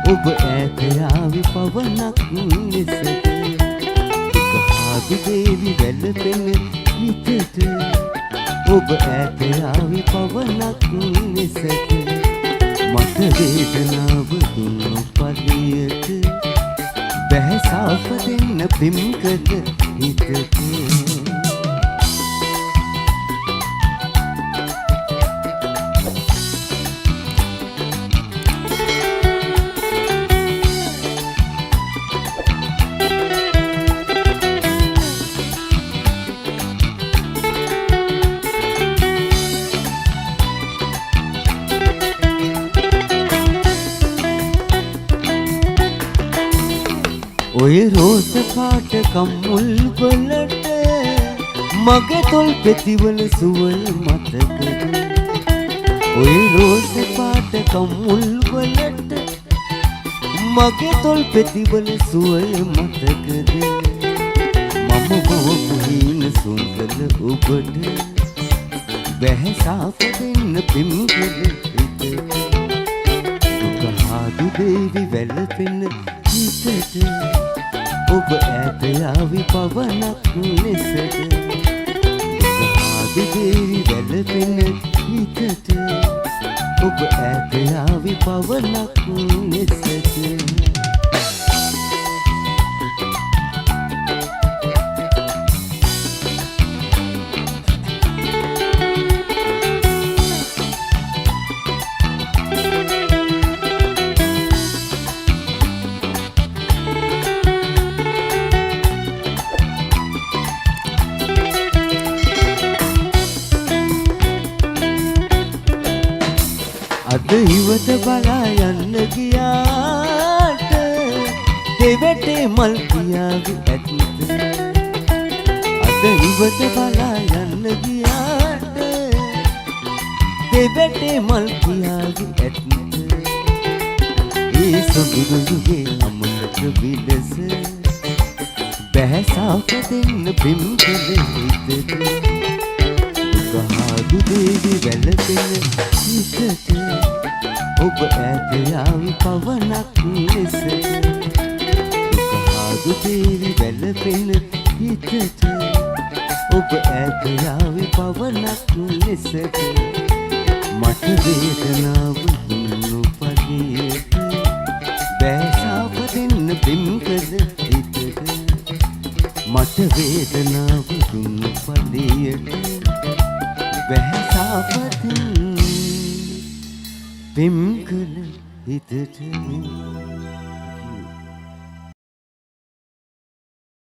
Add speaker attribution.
Speaker 1: ඔබ ඈත යාවි පවනක් ලෙසට දුක දේවි වැළපෙන හිතට ඔබ ඈත යාවි පවනක් ලෙසට මට වේදනාව දුන්නු පදියට බැහැ සාප දෙන්න පිම්කද හිතට ඔය රෝස පාට කම්මුල් වලට මගේ තොල් පෙතිවල සුවය මතකද ඔය රෝස පාට කම්මුල් වලට මගේ තොල් පෙතිවල සුවය මතකද මම බවපු හීන සුන්දර ඔබට බැහැ සාප දෙන්න පිම්කල හිතට දුක හාදු දේවි වැළපෙන හිතට ඔබ ඈත යාවි පවනක් ලෙසට දුක දේවි වැළපෙන හිතට ඔබ ඈත යාවි පවනක් ලෙසට අද ඉවත බලා යන්න ගියාට දෙවටේ මල් කියාවි ඇත්ත අද ඉවත බලා යන්න ගියාට දෙවටේ මල් කියාවි ඇත්ත ඒ සොඳුරු යුගේ අමතක විලස බැහැ සාප දෙන්න පිම්කල හිතට දුක දේවි වැළපෙන හිතට ඔබ ඈත යාවි පවනක් ලෙසට දුක දේවි වැළපෙන හිතට ඔබ ඈත යාවි පවනක් ලෙසට මට වේදනාව දුන්නු පදියට බැහැ සාප දෙන්න පිම්කද හිතට මට වේදනාව දුන්නු පදියට බැහැ සාප දෙන්න පිම්කල හිතට